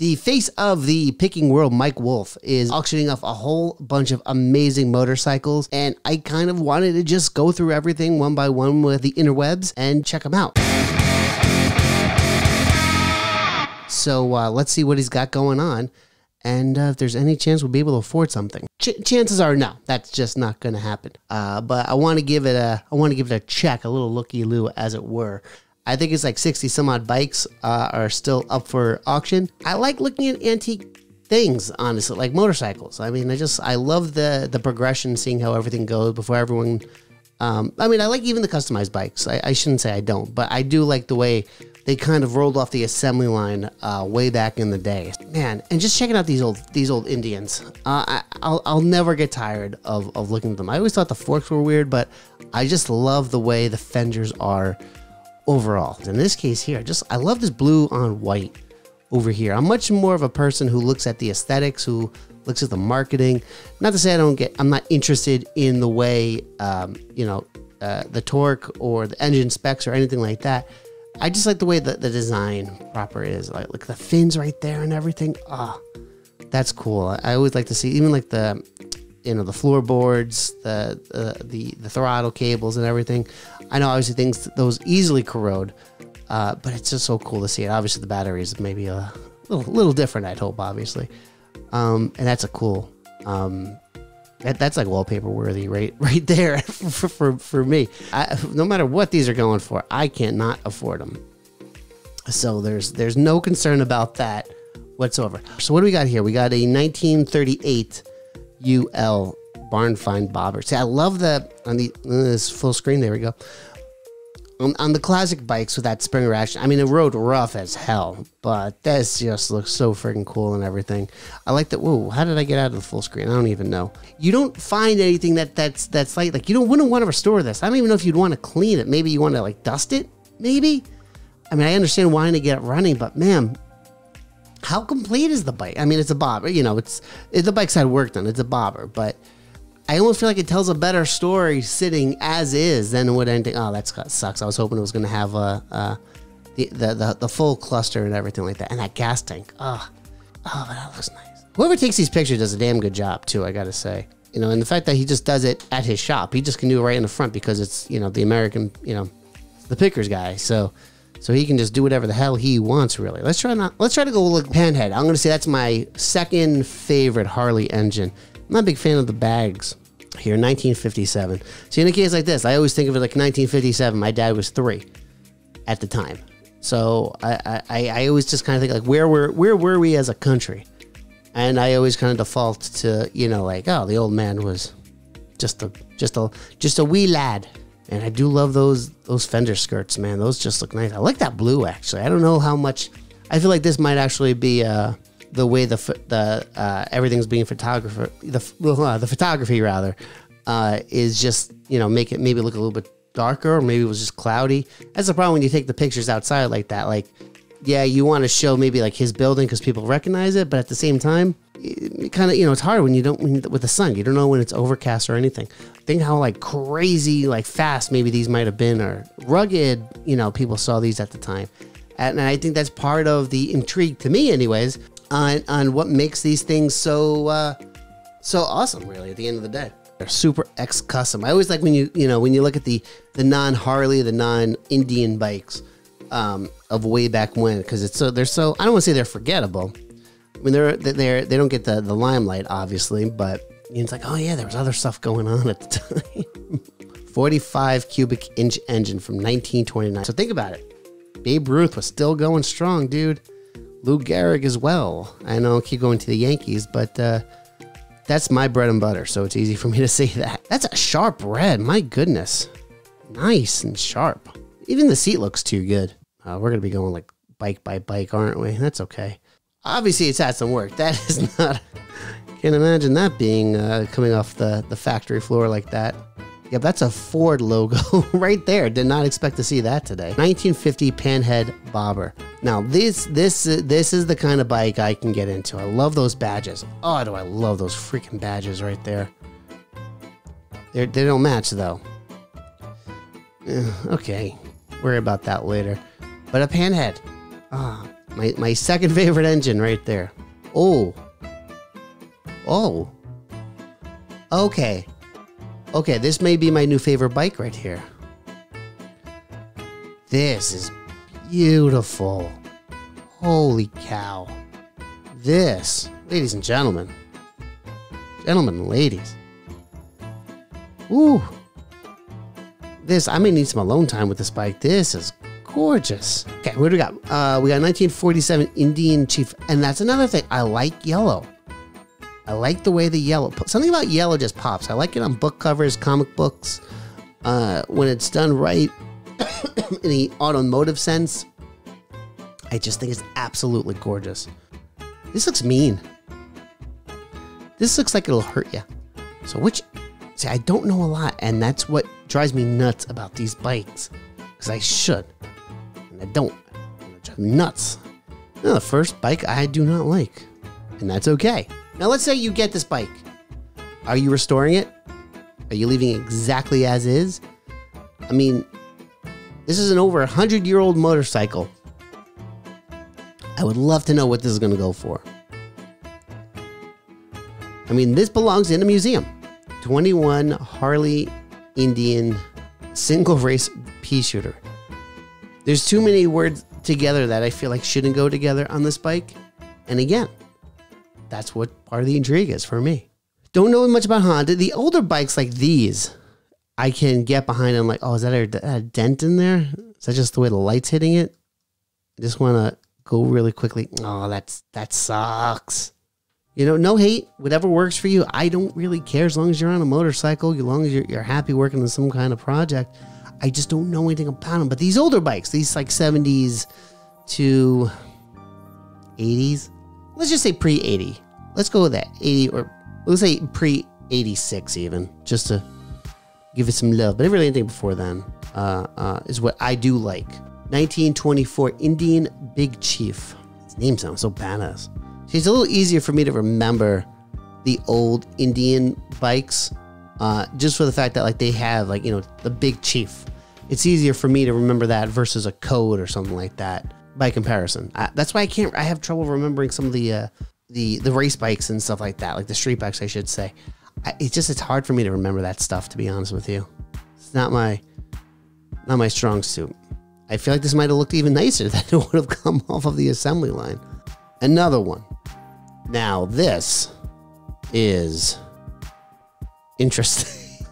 The face of the picking world, Mike Wolfe, is auctioning off a whole bunch of amazing motorcycles, and I kind of wanted to just go through everything one by one with the interwebs and check them out. So let's see what he's got going on, and if there's any chance we'll be able to afford something. Chances are no, that's just not going to happen. But I want to give it a check, a little looky-loo, as it were. I think it's like 60 some odd bikes are still up for auction. I like looking at antique things, honestly, like motorcycles. I mean, I love the progression, seeing how everything goes before everyone. I mean, I like even the customized bikes. I shouldn't say I don't, but I do like the way they kind of rolled off the assembly line way back in the day. Man, and just checking out these old Indians. I'll never get tired of looking at them. I always thought the forks were weird, but I just love the way the fenders are overall. In this case here, I love this blue on white over here. I'm much more of a person who looks at the aesthetics, who looks at the marketing. Not to say I'm not interested in the way, the torque or the engine specs or anything like that. I just like the way the design proper is. Like, look at the fins right there and everything. Oh, that's cool. I always like to see, even like the floorboards, the throttle cables and everything. I know obviously those easily corrode, but it's just so cool to see it. Obviously the battery is maybe a little different, I'd hope, obviously. And that's a cool, that's like wallpaper worthy right there for me. No matter what these are going for, I can't not afford them. So there's no concern about that whatsoever. So what do we got here? We got a 1938 UL barn find bobber. See, I love that on this full screen. There we go. On the classic bikes with that spring reaction, I mean, it rode rough as hell, but this just looks so freaking cool and everything. I like that. Whoa, how did I get out of the full screen? I don't even know. You don't find anything that's like you wouldn't want to restore this. I don't even know if you'd want to clean it. Maybe you want to like dust it. Maybe. I mean, I understand wanting to get it running, but man, how complete is the bike? I mean, it's a bobber. You know, the bike's had work done. It's a bobber, but I almost feel like it tells a better story sitting as is than would anything. Oh, that sucks. I was hoping it was going to have the full cluster and everything like that, and that gas tank. Oh, but that looks nice. Whoever takes these pictures does a damn good job too, I gotta say. And the fact that he just does it at his shop, he just can do it right in the front because it's the American, the pickers guy. So he can just do whatever the hell he wants, really. Let's try to go look panhead. I'm gonna say that's my second favorite Harley engine. I'm not a big fan of the bags here. 1957. See, in a case like this, I always think of it like 1957. My dad was 3 at the time, so I always just kind of think like where were we as a country, and I always kind of default to like, oh, the old man was just a wee lad. And I do love those fender skirts, man. Those just look nice. I like that blue, actually. I don't know how much. I feel like this might actually be the way everything's being the photography rather is just make it maybe look a little bit darker, or maybe it was just cloudy. That's the problem when you take the pictures outside like that. Like, yeah, you want to show maybe like his building because people recognize it, but at the same time, it kind of it's hard when with the sun. You don't know when it's overcast or anything. Think how like crazy, like fast maybe these might have been, or rugged. People saw these at the time, and I think that's part of the intrigue to me, anyways, on what makes these things so awesome. Really, at the end of the day, they're super X custom. I always like when you look at the non-Harley, the non-Indian bikes of way back when, because they're so I don't want to say they're forgettable. I mean, they don't get the limelight, obviously, but it's like, oh yeah, there was other stuff going on at the time. 45 cubic inch engine from 1929. So think about it. Babe Ruth was still going strong, dude. Lou Gehrig as well. I know I keep going to the Yankees, but that's my bread and butter, so it's easy for me to say that. That's a sharp red, my goodness. Nice and sharp. Even the seat looks too good. We're going to be going like bike by bike, aren't we? That's okay. Obviously, it's had some work. That is not... Can't imagine that being coming off the factory floor like that. Yep, that's a Ford logo right there. Did not expect to see that today. 1950 Panhead Bobber. Now, this is the kind of bike I can get into. I love those badges. Oh, do I love those freaking badges right there. They don't match, though. Okay, worry about that later. But a Panhead. My second favorite engine right there. Oh. Oh. Okay. Okay, this may be my new favorite bike right here. This is beautiful. Holy cow. This, ladies and gentlemen. Gentlemen and ladies. Ooh. This, I may need some alone time with this bike. This is gorgeous. Okay, what do we got? We got 1947 Indian Chief. And that's another thing. I like yellow. I like the way the yellow, something about yellow just pops. I like it on book covers, comic books. When it's done right in the automotive sense, I just think it's absolutely gorgeous. This looks mean. This looks like it'll hurt you. So see, I don't know a lot, and that's what drives me nuts about these bikes. Because I should, and I don't. It drives me nuts. Now, the first bike I do not like, and that's okay. Now, let's say you get this bike. Are you restoring it? Are you leaving it exactly as is? I mean, this is an over 100-year-old motorcycle. I would love to know what this is going to go for. I mean, this belongs in a museum. 21 Harley Indian single race pea shooter. There's too many words together that I feel like shouldn't go together on this bike. And again, that's what part of the intrigue is for me. Don't know much about Honda. The older bikes like these, I can get behind them like, oh, is that a dent in there? Is that just the way the light's hitting it? I just want to go really quickly. Oh, that sucks. You know, no hate. Whatever works for you. I don't really care as long as you're on a motorcycle, as long as you're happy working on some kind of project. I just don't know anything about them. But these older bikes, these like 70s to 80s, let's just say pre-80. Let's go with that. 80, or let's say pre-86 even, just to give it some love. But really anything before then is what I do like. 1924 Indian Big Chief. His name sounds so badass. See, it's a little easier for me to remember the old Indian bikes, just for the fact that like they have like, you know, the Big Chief. It's easier for me to remember that versus a code or something like that by comparison. That's why I have trouble remembering some of the race bikes and stuff like that, like the street bikes, I should say. It's hard for me to remember that stuff, to be honest with you. It's not my strong suit. I feel like this might have looked even nicer than it would have come off of the assembly line. Another one. Now this is interesting.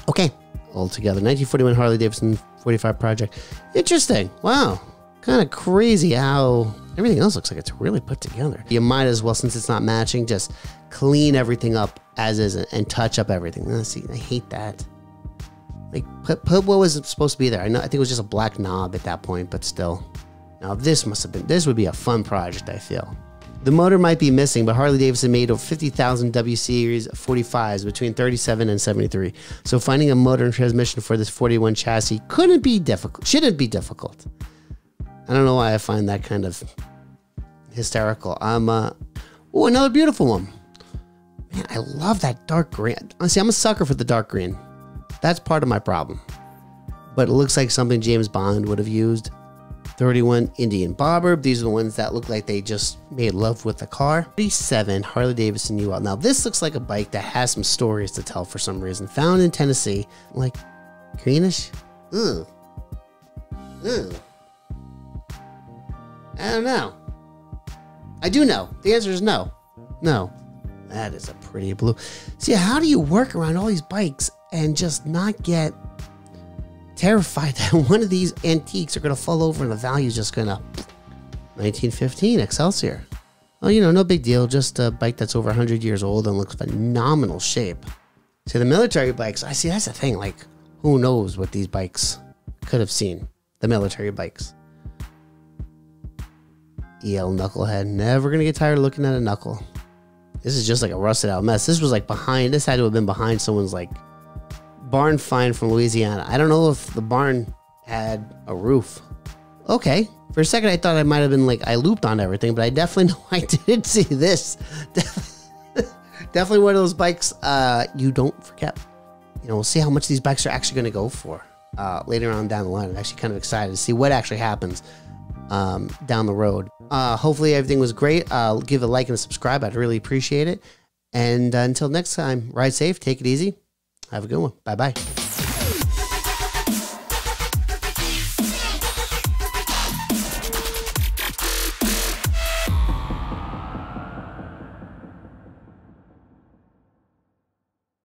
Okay. Altogether, 1941 Harley-Davidson 45 project. Interesting. Wow. Kind of crazy how everything else looks like it's really put together. You might as well, since it's not matching, just clean everything up as is and touch up everything. See, I hate that. Like, put what was supposed to be there. I think it was just a black knob at that point, but still. Now, this would be a fun project, I feel. The motor might be missing, but Harley-Davidson made over 50,000 W Series 45s between 37 and 73. So finding a motor and transmission for this 41 chassis shouldn't be difficult. I don't know why I find that kind of hysterical. Oh, another beautiful one. Man, I love that dark green. Honestly, I'm a sucker for the dark green. That's part of my problem. But it looks like something James Bond would have used. 31 Indian Bobber. These are the ones that look like they just made love with the car. 37 Harley-Davidson UL. Now this looks like a bike that has some stories to tell for some reason. Found in Tennessee. Like greenish. Ugh. Ugh. I don't know. I do know. The answer is no. No. That is a pretty blue. See, how do you work around all these bikes and just not get terrified that one of these antiques are going to fall over and the value is just going to... 1915 Excelsior. Oh, you know, no big deal. Just a bike that's over 100 years old and looks phenomenal shape. See, the military bikes, I see, that's the thing. Like, who knows what these bikes could have seen. The military bikes. EL knucklehead. Never going to get tired of looking at a knuckle. This is just like a rusted out mess. This was like behind, this had to have been behind someone's like barn find from Louisiana. I don't know if the barn had a roof. Okay. For a second, I thought I might have been like, I looped on everything, but I definitely know I did see this. Definitely one of those bikes you don't forget. You know, we'll see how much these bikes are actually going to go for. later on down the line. I'm actually kind of excited to see what actually happens down the road. Hopefully everything was great. Give a like and a subscribe. I'd really appreciate it. And until next time, ride safe, take it easy. Have a good one. Bye-bye.